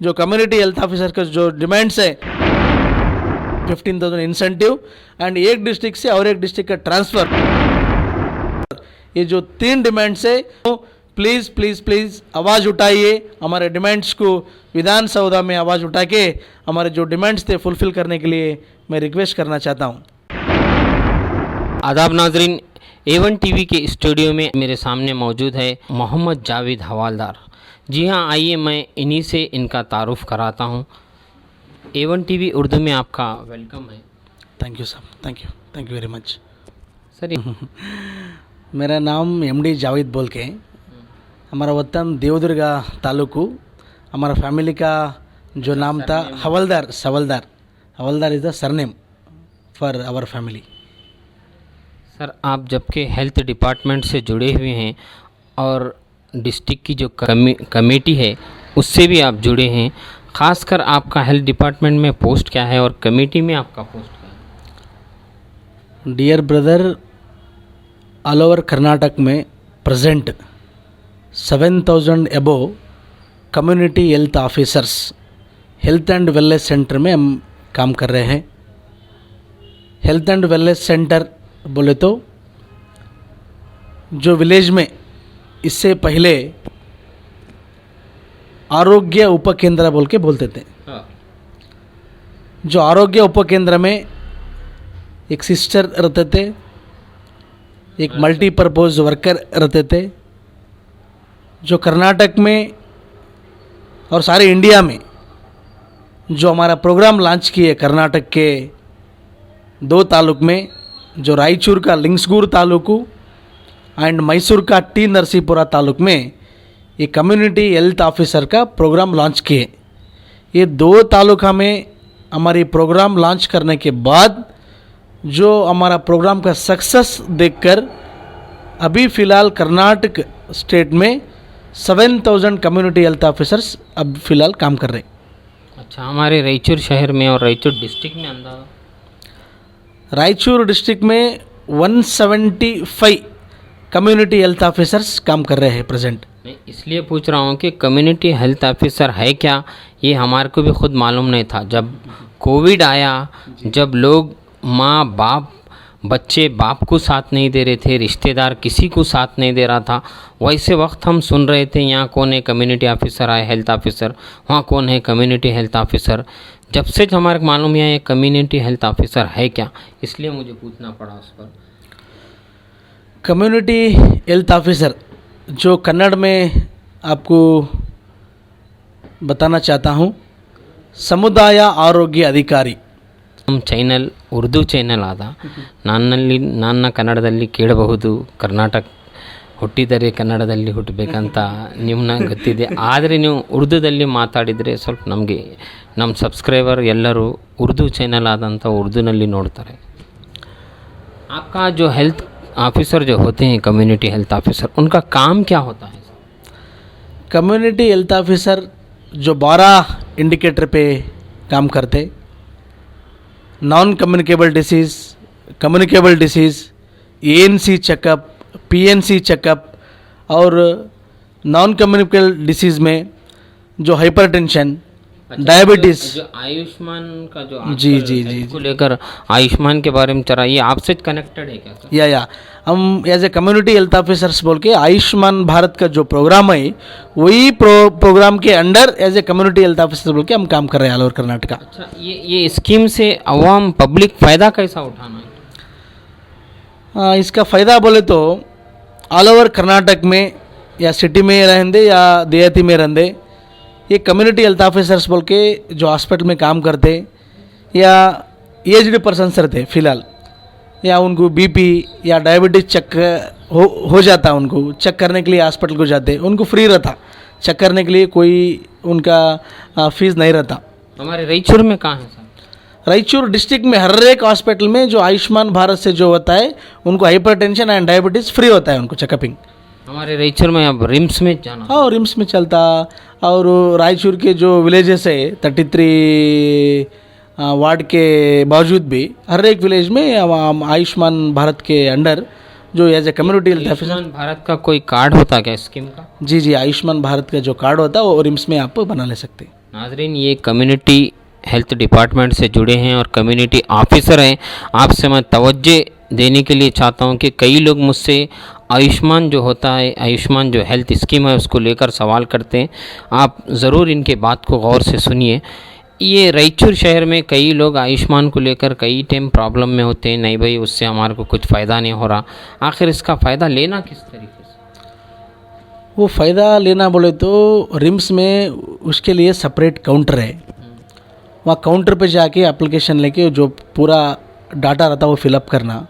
जो community health officer का जो डिमांड्स है 15,000 इंसेंटिव एंड एक डिस्ट्रिक्ट से और एक डिस्ट्रिक्ट का ट्रांसफ़र, ये जो 3 डिमांड्स है, तो प्लीज़ प्लीज़ प्लीज़ आवाज़ उठाइए, हमारे डिमांड्स को विधानसभा में आवाज़ उठा के हमारे जो डिमांड्स थे फुलफ़िल करने के लिए मैं रिक्वेस्ट करना चाहता हूँ। आदाब नाजरीन, A1 टीवी के स्टूडियो में मेरे सामने मौजूद है मोहम्मद जावेद हवालदार। जी हाँ, आइए मैं इन्हीं से इनका तारुफ कराता हूँ। A1 टीवी उर्दू में आपका वेलकम है। Thank you sir, thank you very much sir. मेरा नाम MD जावेद बोल के, हमारा वतन देवदुर्गा तालुकू, हमारा फैमिली का जो नाम था Havaldar, Havaldar is the surname for our family. Sir, आप जबकि हेल्थ डिपार्टमेंट से जुड़े हुए हैं और डिस्ट्रिक्ट की जो कमेटी है उससे भी आप जुड़े हैं, ख़ासकर आपका हेल्थ डिपार्टमेंट में पोस्ट क्या है और कमेटी में आपका पोस्ट क्या है? Dear brother, all over Karnataka में present 7,000 above community health officers health and wellness centre में हम काम कर रहे हैं। हेल्थ एंड वेलनेस सेंटर बोले तो जो विलेज में इससे पहले आरोग्य उपकेंद्र बोल के बोलते थे, जो आरोग्य उपकेंद्र में एक सिस्टर रहते थे, एक मल्टीपर्पज़ वर्कर रहते थे, जो कर्नाटक में और सारे इंडिया में जो हमारा प्रोग्राम लॉन्च किए कर्नाटक के 2 तालुक में, जो रायचूर का लिंग्सगूर तालुकू एंड मैसूर का टी नरसीपुरा तालुक में ये कम्युनिटी हेल्थ ऑफिसर का प्रोग्राम लॉन्च किए। ये 2 तालुका में हमारी प्रोग्राम लॉन्च करने के बाद जो हमारा प्रोग्राम का सक्सेस देखकर अभी फ़िलहाल कर्नाटक स्टेट में 7,000 कम्युनिटी हेल्थ ऑफिसर्स अब फ़िलहाल काम कर रहे हैं। अच्छा, हमारे रायचूर शहर में और रायचूर डिस्ट्रिक्ट में अंदाज़ा? रायचूर डिस्ट्रिक्ट में 175 कम्युनिटी हेल्थ ऑफिसर्स काम कर रहे हैं प्रेजेंट। मैं इसलिए पूछ रहा हूँ कि कम्युनिटी हेल्थ ऑफिसर है क्या, ये हमारे को भी खुद मालूम नहीं था। जब कोविड आया, जब लोग माँ बाप बच्चे बाप को साथ नहीं दे रहे थे, रिश्तेदार किसी को साथ नहीं दे रहा था, वैसे वक्त हम सुन रहे थे यहाँ कौन है कम्युनिटी ऑफिसर है, हेल्थ ऑफिसर, वहाँ कौन है कम्युनिटी हेल्थ ऑफिसर। जब से हमारे को मालूम है ये कम्युनिटी हेल्थ ऑफिसर है क्या, इसलिए मुझे पूछना पड़ा उस पर। कम्युनिटी हेल्थ ऑफिसर जो कन्नड़ में आपको बताना चाहता हूँ, समुदाय आरोग्य अधिकारी। ನಮ್ಮ ಚಾನೆಲ್ ಉರ್ದು ಚಾನೆಲ್ ಆದ ನನ್ನ ಕನ್ನಡದಲ್ಲಿ ಕೇಳಬಹುದು, ಕರ್ನಾಟಕ ಹುಟ್ಟಿದರೆ ಕನ್ನಡದಲ್ಲಿ ಹುಟ್ಟಬೇಕಂತ ನಿಮ್ಮನ್ನ ಗೊತ್ತಿದೆ, ಆದರೆ ನೀವು ಉರ್ದುದಲ್ಲಿ ಮಾತಾಡಿದರೆ ಸ್ವಲ್ಪ ನಮಗೆ ನಮ್ಮ ಸಬ್ಸ್ಕ್ರೈಬರ್ ಎಲ್ಲರೂ ಉರ್ದು ಚಾನೆಲ್ ಆದಂಥ ಉರ್ದುನಲ್ಲಿ ನೋಡ್ತಾರೆ। आपका जो हेल्थ ऑफिसर जो होते हैं कम्युनिटी हेल्थ ऑफिसर, उनका काम क्या होता है? कम्युनिटी हेल्थ ऑफिसर जो 12 इंडिकेटर पे काम करते, non communicable disease, communicable disease, ANC checkup, PNC checkup और नॉन कम्युनिकेबल डिसीज़ में जो हाइपरटेंशन, डायबिटीज़, जो आयुष्मान का जो जी को लेकर आयुष्मान के बारे में चला, ये आपसे कनेक्टेड है क्या सर? या हम as a community health officers बोल के आयुष्मान भारत का जो प्रोग्राम है वही प्रोग्राम के under as a community health officer बोल के हम काम कर रहे हैं ऑल ओवर कर्नाटका। अच्छा, ये स्कीम से अवाम पब्लिक फ़ायदा कैसा उठाना है? इसका फ़ायदा बोले तो ऑल ओवर कर्नाटक में या सिटी में रहंदे या देहाती में रहंदे, ये कम्युनिटी हेल्थ ऑफिसर्स बोल के जो हॉस्पिटल में काम करते या एजड पर्सन्स रहते फ़िलहाल, या उनको बीपी या डायबिटीज़ चेक हो जाता, उनको चेक करने के लिए हॉस्पिटल को जाते, उनको फ्री रहता, चेक करने के लिए कोई उनका फीस नहीं रहता। हमारे रायचूर में कहाँ है सर? रायचूर डिस्ट्रिक्ट में हर एक हॉस्पिटल में जो आयुष्मान भारत से जो होता है उनको हाइपरटेंशन एंड डायबिटीज़ फ्री होता है, उनको चेकअपिंग। हमारे रायचूर में अब रिम्स में जाना? हाँ, रिम्स में चलता, और रायचूर के जो विलेजेस है 33 वार्ड के बावजूद भी हर एक विलेज में आयुष्मान भारत के अंडर जो as a community health officer. Ayushman Bharat का कोई कार्ड होता क्या स्कीम का? जी, आयुष्मान भारत का जो कार्ड होता है वो रिम्स में आप बना ले सकते हैं। नाजरीन, ये कम्युनिटी हेल्थ डिपार्टमेंट से जुड़े हैं और कम्युनिटी ऑफिसर हैं। आपसे मैं तवज्जो देने के लिए चाहता हूं कि कई लोग मुझसे आयुष्मान जो होता है, आयुष्मान जो हेल्थ स्कीम है, उसको लेकर सवाल करते हैं। आप ज़रूर इनके बात को गौर से सुनिए। ये रायचूर शहर में कई लोग आयुष्मान को लेकर कई टाइम प्रॉब्लम में होते हैं, नहीं भाई उससे हमारे को कुछ फ़ायदा नहीं हो रहा। आखिर इसका फ़ायदा लेना किस तरीके से? वो फ़ायदा लेना बोले तो रिम्स में उसके लिए सेपरेट काउंटर है। वहाँ काउंटर पे जाके एप्लीकेशन लेके जो पूरा डाटा रहता है वो फिलअप करना।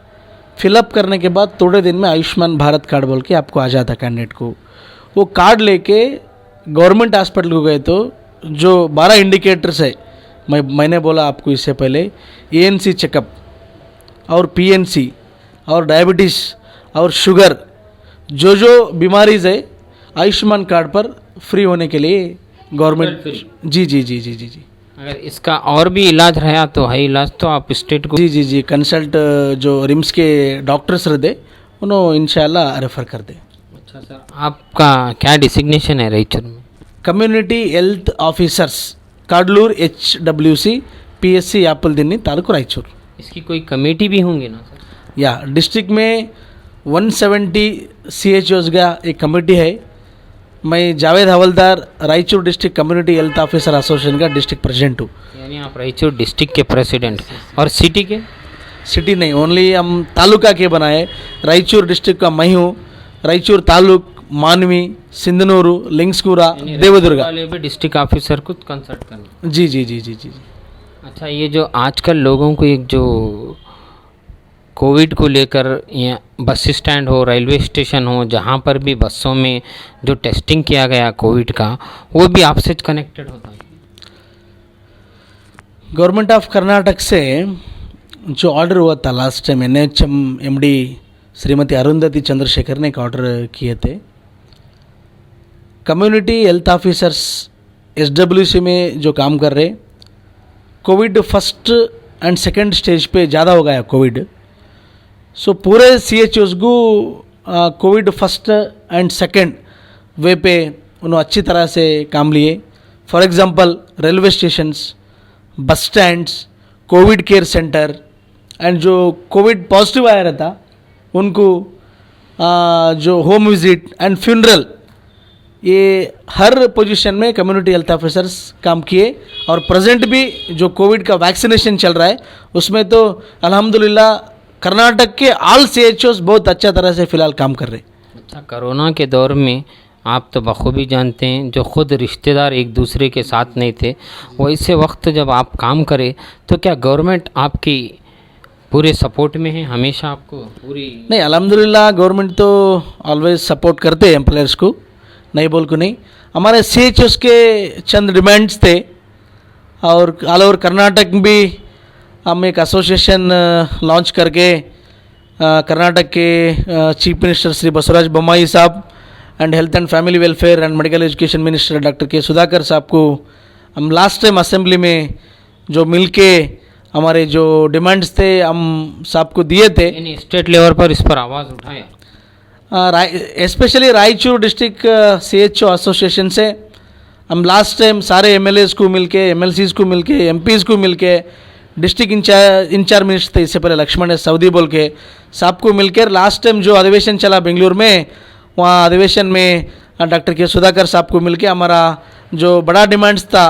फिलअप करने के बाद थोड़े दिन में आयुष्मान भारत कार्ड बोल के आपको आ जाता कैंडिडेट को। वो कार्ड लेके गवर्नमेंट हॉस्पिटल को गए तो जो 12 इंडिकेटर्स है, मैंने बोला आपको इससे पहले, ANC चेकअप और PNC और डायबिटीज़ और शुगर, जो बीमारीज़ है आयुष्मान कार्ड पर फ्री होने के लिए गवर्नमेंट। जी जी जी जी जी जी अगर इसका और भी इलाज रहा तो है इलाज तो आप स्टेट को। जी जी जी कंसल्ट जो रिम्स के डॉक्टर्स रहते उन्होंने इंशाल्लाह रेफ़र कर दे। अच्छा सर, आपका क्या डिसिग्नेशन है रायचूर में? Community health officers Kadlur HWC PSC Yapaldinni taluk Raichur. इसकी कोई कमेटी भी होंगी ना सर? या डिस्ट्रिक्ट में 170 CHOs का एक कमेटी है। मैं Javed Havaldar Raichur district community health officer association का डिस्ट्रिक्ट प्रेसिडेंट हूँ। यानी आप रायचूर डिस्ट्रिक्ट के प्रेसिडेंट और सिटी के? सिटी नहीं, ओनली हम तालुका के बनाए। रायचूर डिस्ट्रिक्ट का मैं हूँ। रायचूर तालुक, मानवी, सिंधनूरू, लिंग्सकूरा, देवदुर्गा वाले भी डिस्ट्रिक्ट ऑफिसर को कंसल्ट करना। जी जी जी जी जी। अच्छा, ये जो आजकल लोगों को एक जो कोविड को लेकर या बस स्टैंड हो, रेलवे स्टेशन हो, जहाँ पर भी बसों में जो टेस्टिंग किया गया कोविड का, वो भी आपसे कनेक्टेड होता है? गवर्नमेंट ऑफ कर्नाटक से जो ऑर्डर हुआ था last time, NHM MD Shrimati Arundhati Chandrashekhar ने एक ऑर्डर किए थे। कम्युनिटी हेल्थ ऑफिसर्स SWC में जो काम कर रहे, Covid first and second stage पे ज़्यादा हो गया कोविड। सो पूरे CHOs को कोविड फर्स्ट एंड सेकंड वे पे उन्होंने अच्छी तरह से काम लिए। फॉर एग्जांपल रेलवे स्टेशंस, बस stands, Covid care centre and जो कोविड पॉजिटिव आया रहता उनको जो होम विजिट एंड फ्यूनरल, ये हर पोजीशन में कम्युनिटी हेल्थ ऑफिसर्स काम किए। और प्रेजेंट भी जो कोविड का वैक्सीनेशन चल रहा है उसमें तो अल्हम्दुलिल्लाह कर्नाटक के ऑल CHOs बहुत अच्छा तरह से फ़िलहाल काम कर रहे हैं। अच्छा, कोरोना के दौर में आप तो बखूबी जानते हैं, जो खुद रिश्तेदार एक दूसरे के साथ नहीं थे, वैसे वक्त जब आप काम करें तो क्या गवर्नमेंट आपकी पूरे सपोर्ट में है हमेशा आपको पूरी? नहीं, अल्हम्दुलिल्लाह गवर्नमेंट तो ऑलवेज सपोर्ट करते हैं एम्प्लॉयर्स को, नहीं बोल को नहीं। हमारे CHOs के चंद डिमांड्स थे और ऑल ओवर कर्नाटक में भी हम एक एसोसिएशन लॉन्च करके कर्नाटक के चीफ मिनिस्टर श्री बसवराज बोम्माई साहब and health and family welfare and medical education minister doctor के सुधाकर साहब को हम लास्ट टाइम असेंबली में जो मिलके हमारे जो डिमांड्स थे हम साहब को दिए थे। यानी स्टेट लेवल पर इस पर आवाज़ उठाया? Specially Raichur district CHO association से हम लास्ट टाइम सारे MLAs को मिलके, MLCs को मिलके, MPs को मिलके, डिस्ट्रिक्ट इंचार्ज मिनिस्टर थे इससे पहले लक्ष्मण सऊदी बोल के, साहब को मिलकर लास्ट टाइम जो अधिवेशन चला बेंगलुरु में, वहाँ अधिवेशन में डॉक्टर के सुधाकर साहब को मिलके हमारा जो बड़ा डिमांड्स था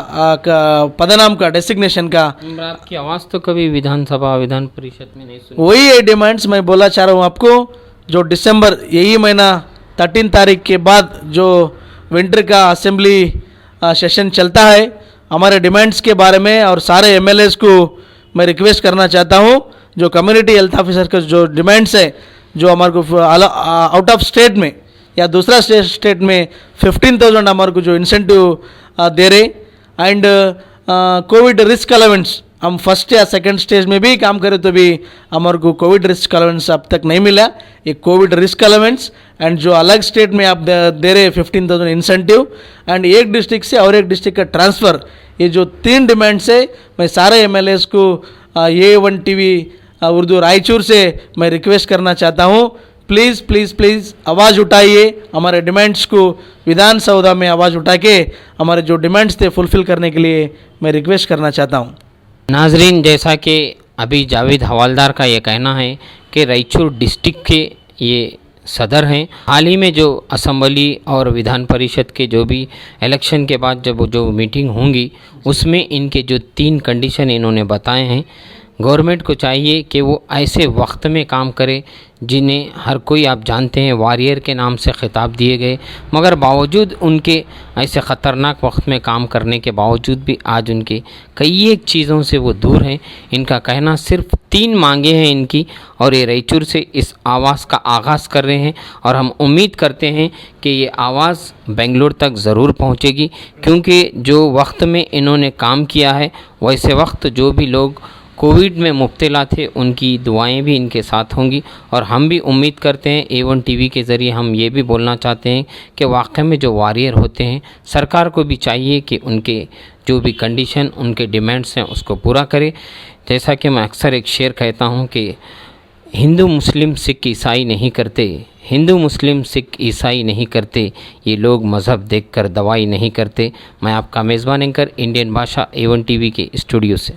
पदनाम का, डेसिग्नेशन का, आपकी आवाज़ तो कभी विधानसभा विधान परिषद में नहीं सुनी। वही ये डिमांड्स मैं बोला चाह रहा हूँ आपको। जो दिसंबर यही महीना 13 तारीख के बाद जो विंटर का असेंबली सेशन चलता है, हमारे डिमांड्स के बारे में और सारे MLAs को मैं रिक्वेस्ट करना चाहता हूँ, जो कम्युनिटी हेल्थ ऑफिसर का जो डिमांड्स है, जो हमारे को आउट ऑफ स्टेट में या दूसरा स्टेट में 15,000 हमारे को जो इंसेंटिव दे रहे एंड कोविड रिस्क अलाउंस हम फर्स्ट या सेकंड स्टेज में भी काम करें तो भी हमारे को कोविड रिस्क अलाउंस अब तक नहीं मिला। ये कोविड रिस्क अलाउंस एंड जो अलग स्टेट में आप दे रहे 15,000 इंसेंटिव एंड एक डिस्ट्रिक्ट से और एक डिस्ट्रिक्ट का ट्रांसफ़र, ये जो 3 डिमांड्स है मैं सारे MLAs को A1 TV उर्दू रायचूर से मैं रिक्वेस्ट करना चाहता हूँ प्लीज़ प्लीज़ प्लीज़ आवाज़ उठाइए, हमारे डिमांड्स को विधानसभा में आवाज़ उठा के हमारे जो डिमांड्स थे फुलफ़िल करने के लिए मैं रिक्वेस्ट करना चाहता हूँ। नाजरीन, जैसा कि अभी जावेद हवालदार का ये कहना है कि रायचूर डिस्ट्रिक्ट के ये सदर हैं। हाल ही में जो असेंबली और विधान परिषद के जो भी इलेक्शन के बाद जब जो मीटिंग होंगी उसमें इनके जो 3 कंडीशन इन्होंने बताए हैं, गवर्नमेंट को चाहिए कि वो ऐसे वक्त में काम करे जिन्हें हर कोई, आप जानते हैं, वॉरियर के नाम से खिताब दिए गए, मगर बावजूद उनके ऐसे ख़तरनाक वक्त में काम करने के बावजूद भी आज उनके कई एक चीज़ों से वो दूर हैं। इनका कहना सिर्फ 3 मांगे हैं इनकी, और ये रायचूर से इस आवाज़ का आगाज़ कर रहे हैं और हम उम्मीद करते हैं कि ये आवाज़ बेंगलोर तक ज़रूर पहुँचेगी, क्योंकि जो वक्त में इन्होंने काम किया है वैसे वक्त जो भी लोग कोविड में मुब्तला थे उनकी दुआएं भी इनके साथ होंगी। और हम भी उम्मीद करते हैं, A1 टीवी के ज़रिए हम ये भी बोलना चाहते हैं कि वाकई में जो वॉरियर होते हैं, सरकार को भी चाहिए कि उनके जो भी कंडीशन, उनके डिमांड्स हैं उसको पूरा करे। जैसा कि मैं अक्सर एक शेर कहता हूँ कि हिंदू मुस्लिम सिख ईसाई नहीं करते, हिंदू मुस्लिम सिख ईसाई नहीं करते, ये लोग मज़हब देखकर दवाई नहीं करते। मैं आपका मेज़बान एंकर इंडियन भाषा A1 टीवी के स्टूडियो से।